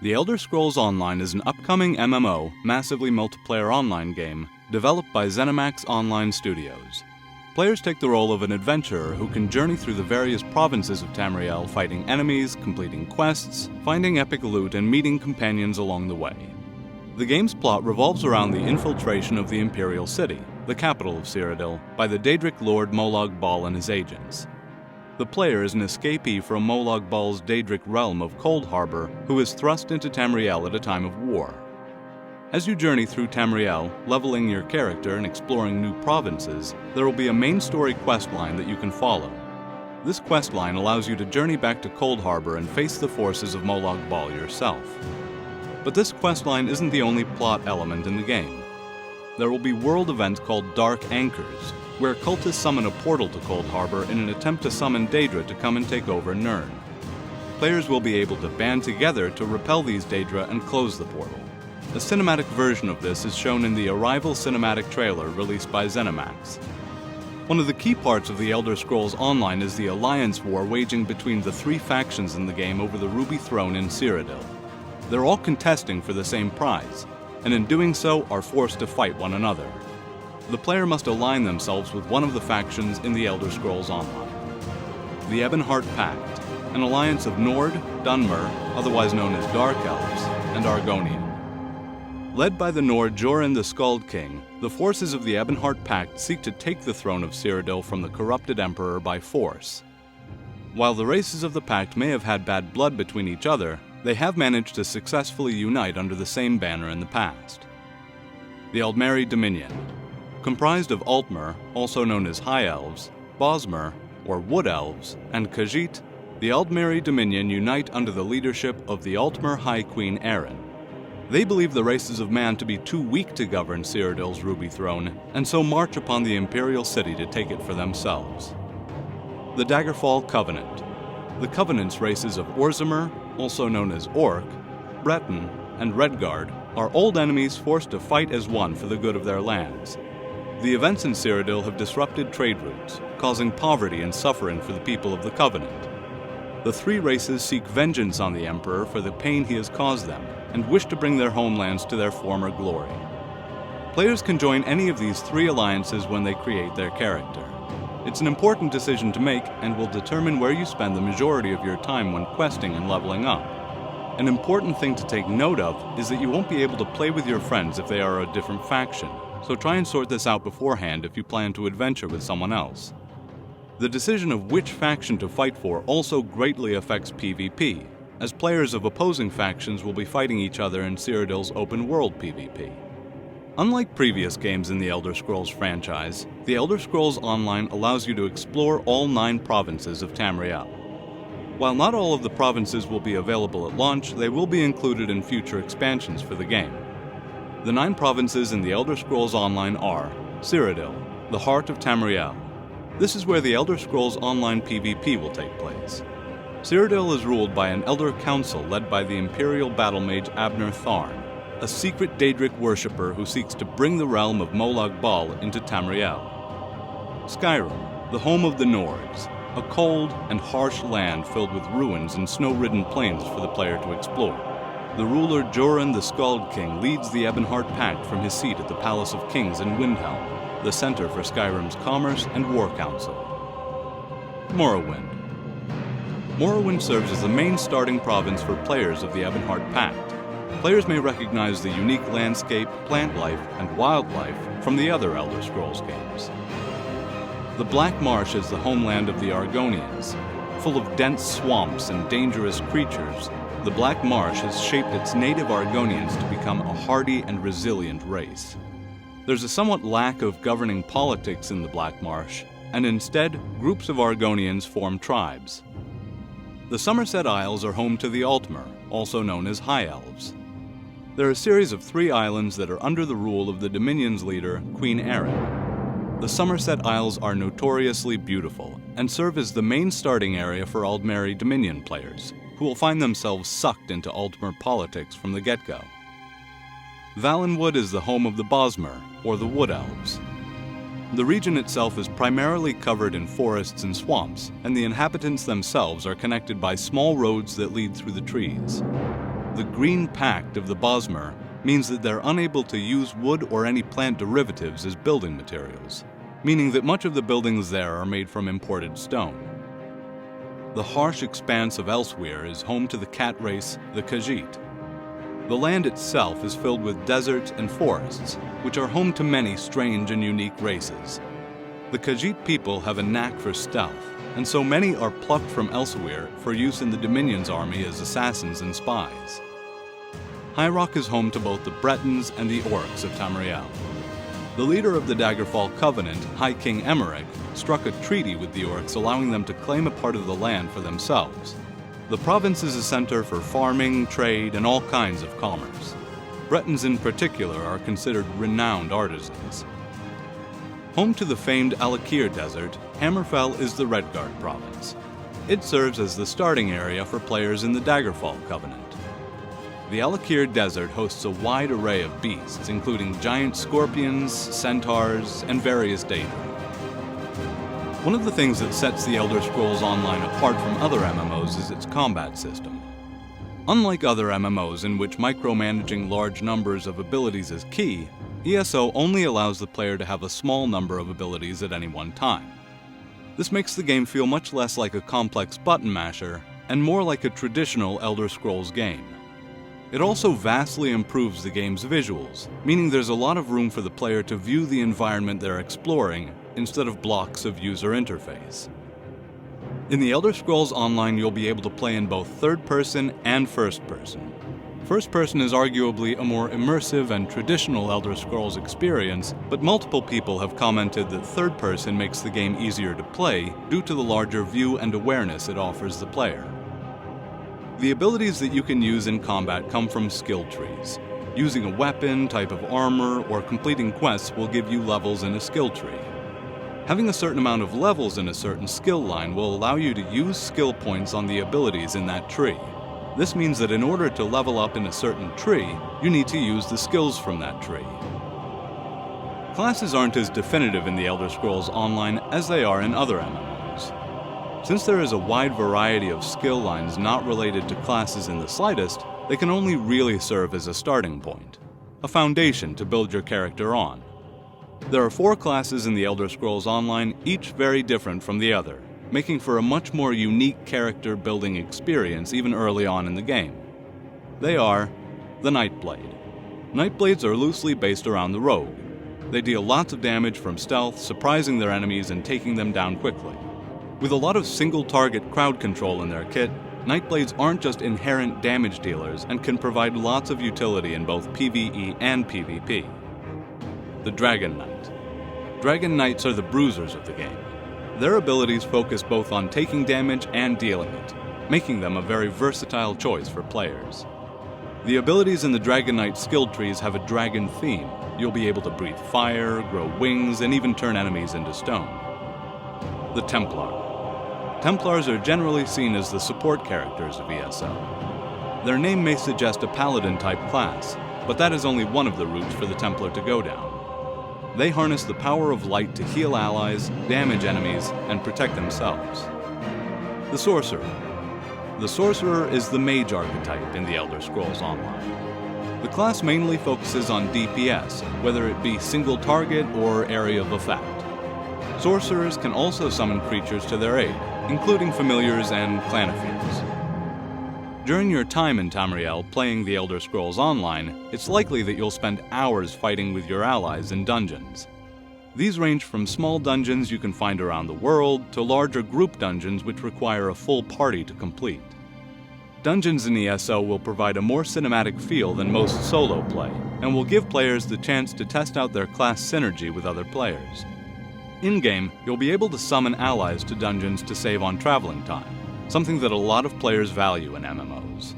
The Elder Scrolls Online is an upcoming MMO, massively multiplayer online game, developed by ZeniMax Online Studios. Players take the role of an adventurer who can journey through the various provinces of Tamriel, fighting enemies, completing quests, finding epic loot, and meeting companions along the way. The game's plot revolves around the infiltration of the Imperial City, the capital of Cyrodiil, by the Daedric Lord Molag Bal and his agents. The player is an escapee from Molag Bal's Daedric realm of Cold Harbor who is thrust into Tamriel at a time of war. As you journey through Tamriel, leveling your character and exploring new provinces, there will be a main story questline that you can follow. This questline allows you to journey back to Cold Harbor and face the forces of Molag Bal yourself. But this questline isn't the only plot element in the game. There will be world events called Dark Anchors, where cultists summon a portal to Cold Harbor in an attempt to summon Daedra to come and take over Nirn. Players will be able to band together to repel these Daedra and close the portal. A cinematic version of this is shown in the Arrival cinematic trailer released by ZeniMax. One of the key parts of the Elder Scrolls Online is the alliance war waging between the three factions in the game over the Ruby Throne in Cyrodiil. They're all contesting for the same prize, and in doing so are forced to fight one another. The player must align themselves with one of the factions in the Elder Scrolls Online. The Ebonheart Pact, an alliance of Nord, Dunmer, otherwise known as Dark Elves, and Argonian. Led by the Nord Joran the Skald King, the forces of the Ebonheart Pact seek to take the throne of Cyrodiil from the corrupted Emperor by force. While the races of the Pact may have had bad blood between each other, they have managed to successfully unite under the same banner in the past. The Aldmeri Dominion. Comprised of Altmer, also known as High Elves, Bosmer, or Wood Elves, and Khajiit, the Aldmeri Dominion unite under the leadership of the Altmer High Queen Erin. They believe the races of man to be too weak to govern Cyrodiil's Ruby Throne, and so march upon the Imperial City to take it for themselves. The Daggerfall Covenant. The Covenant's races of Orzamer, also known as Orc, Breton, and Redguard, are old enemies forced to fight as one for the good of their lands. The events in Cyrodiil have disrupted trade routes, causing poverty and suffering for the people of the Covenant. The three races seek vengeance on the Emperor for the pain he has caused them, and wish to bring their homelands to their former glory. Players can join any of these three alliances when they create their character. It's an important decision to make and will determine where you spend the majority of your time when questing and leveling up. An important thing to take note of is that you won't be able to play with your friends if they are a different faction, so try and sort this out beforehand if you plan to adventure with someone else. The decision of which faction to fight for also greatly affects PvP, as players of opposing factions will be fighting each other in Cyrodiil's open-world PvP. Unlike previous games in the Elder Scrolls franchise, the Elder Scrolls Online allows you to explore all 9 provinces of Tamriel. While not all of the provinces will be available at launch, they will be included in future expansions for the game. The 9 provinces in the Elder Scrolls Online are Cyrodiil, the heart of Tamriel. This is where the Elder Scrolls Online PvP will take place. Cyrodiil is ruled by an Elder Council led by the Imperial battle mage Abner Tharn, a secret Daedric worshipper who seeks to bring the realm of Molag Bal into Tamriel. Skyrim, the home of the Nords, a cold and harsh land filled with ruins and snow-ridden plains for the player to explore. The ruler Joran the Skald King leads the Ebonheart Pact from his seat at the Palace of Kings in Windhelm, the center for Skyrim's commerce and war council. Morrowind. Morrowind serves as the main starting province for players of the Ebonheart Pact. Players may recognize the unique landscape, plant life, and wildlife from the other Elder Scrolls games. The Black Marsh is the homeland of the Argonians. Full of dense swamps and dangerous creatures, the Black Marsh has shaped its native Argonians to become a hardy and resilient race. There's a somewhat lack of governing politics in the Black Marsh, and instead, groups of Argonians form tribes. The Somerset Isles are home to the Altmer, also known as High Elves. They're a series of 3 islands that are under the rule of the Dominion's leader, Queen Erin. The Somerset Isles are notoriously beautiful, and serve as the main starting area for Aldmeri Dominion players, who will find themselves sucked into Altmer politics from the get-go. Valenwood is the home of the Bosmer, or the Wood Elves. The region itself is primarily covered in forests and swamps, and the inhabitants themselves are connected by small roads that lead through the trees. The green pact of the Bosmer means that they're unable to use wood or any plant derivatives as building materials, meaning that much of the buildings there are made from imported stone. The harsh expanse of Elsewhere is home to the cat race, the Khajiit. The land itself is filled with deserts and forests, which are home to many strange and unique races. The Khajiit people have a knack for stealth, and so many are plucked from Elsewhere for use in the Dominion's army as assassins and spies. High Rock is home to both the Bretons and the Orcs of Tamriel. The leader of the Daggerfall Covenant, High King Emmerich, struck a treaty with the Orcs allowing them to claim a part of the land for themselves. The province is a center for farming, trade, and all kinds of commerce. Bretons in particular are considered renowned artisans. Home to the famed Alakir Desert, Hammerfell is the Redguard province. It serves as the starting area for players in the Daggerfall Covenant. The Alakir Desert hosts a wide array of beasts, including giant scorpions, centaurs, and various daedra. One of the things that sets the Elder Scrolls Online apart from other MMOs is its combat system. Unlike other MMOs in which micromanaging large numbers of abilities is key, ESO only allows the player to have a small number of abilities at any one time. This makes the game feel much less like a complex button masher and more like a traditional Elder Scrolls game. It also vastly improves the game's visuals, meaning there's a lot of room for the player to view the environment they're exploring instead of blocks of user interface. In the Elder Scrolls Online, you'll be able to play in both third-person and first-person. First-person is arguably a more immersive and traditional Elder Scrolls experience, but multiple people have commented that third-person makes the game easier to play due to the larger view and awareness it offers the player. The abilities that you can use in combat come from skill trees. Using a weapon, type of armor, or completing quests will give you levels in a skill tree. Having a certain amount of levels in a certain skill line will allow you to use skill points on the abilities in that tree. This means that in order to level up in a certain tree, you need to use the skills from that tree. Classes aren't as definitive in the Elder Scrolls Online as they are in other MMOs. Since there is a wide variety of skill lines not related to classes in the slightest, they can only really serve as a starting point, a foundation to build your character on. There are 4 classes in the Elder Scrolls Online, each very different from the other, making for a much more unique character building experience even early on in the game. They are the Nightblade. Nightblades are loosely based around the Rogue. They deal lots of damage from stealth, surprising their enemies and taking them down quickly. With a lot of single-target crowd control in their kit, Nightblades aren't just inherent damage dealers and can provide lots of utility in both PvE and PvP. The Dragon Knight. Dragon Knights are the bruisers of the game. Their abilities focus both on taking damage and dealing it, making them a very versatile choice for players. The abilities in the Dragon Knight skill trees have a dragon theme. You'll be able to breathe fire, grow wings, and even turn enemies into stone. The Templar. Templars are generally seen as the support characters of ESO. Their name may suggest a paladin-type class, but that is only one of the routes for the Templar to go down. They harness the power of light to heal allies, damage enemies, and protect themselves. The Sorcerer. The Sorcerer is the mage archetype in the Elder Scrolls Online. The class mainly focuses on DPS, whether it be single target or area of effect. Sorcerers can also summon creatures to their aid, including familiars and clanophiles. During your time in Tamriel playing the Elder Scrolls Online, it's likely that you'll spend hours fighting with your allies in dungeons. These range from small dungeons you can find around the world to larger group dungeons which require a full party to complete. Dungeons in ESO will provide a more cinematic feel than most solo play, and will give players the chance to test out their class synergy with other players. In-game, you'll be able to summon allies to dungeons to save on traveling time, something that a lot of players value in MMOs.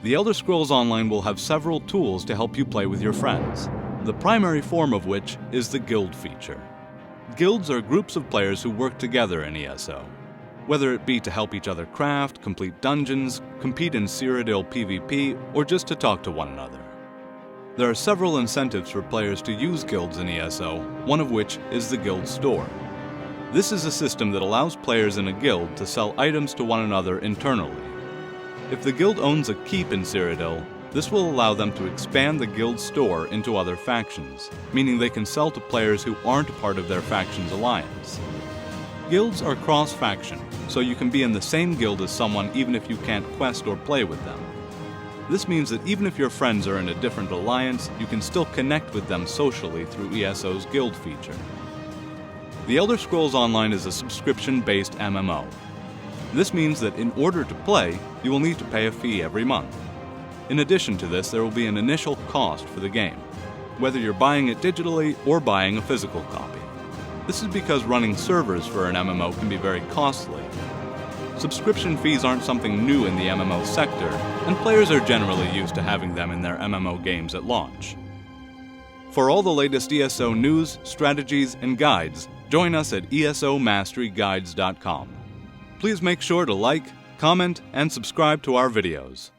The Elder Scrolls Online will have several tools to help you play with your friends, the primary form of which is the guild feature. Guilds are groups of players who work together in ESO, whether it be to help each other craft, complete dungeons, compete in Cyrodiil PvP, or just to talk to one another. There are several incentives for players to use guilds in ESO, one of which is the guild store. This is a system that allows players in a guild to sell items to one another internally. If the guild owns a keep in Cyrodiil, this will allow them to expand the guild store into other factions, meaning they can sell to players who aren't part of their faction's alliance. Guilds are cross-faction, so you can be in the same guild as someone even if you can't quest or play with them. This means that even if your friends are in a different alliance, you can still connect with them socially through ESO's guild feature. The Elder Scrolls Online is a subscription-based MMO. This means that in order to play, you will need to pay a fee every month. In addition to this, there will be an initial cost for the game, whether you're buying it digitally or buying a physical copy. This is because running servers for an MMO can be very costly. Subscription fees aren't something new in the MMO sector, and players are generally used to having them in their MMO games at launch. For all the latest ESO news, strategies, and guides, join us at ESOMasteryGuides.com. Please make sure to like, comment, and subscribe to our videos.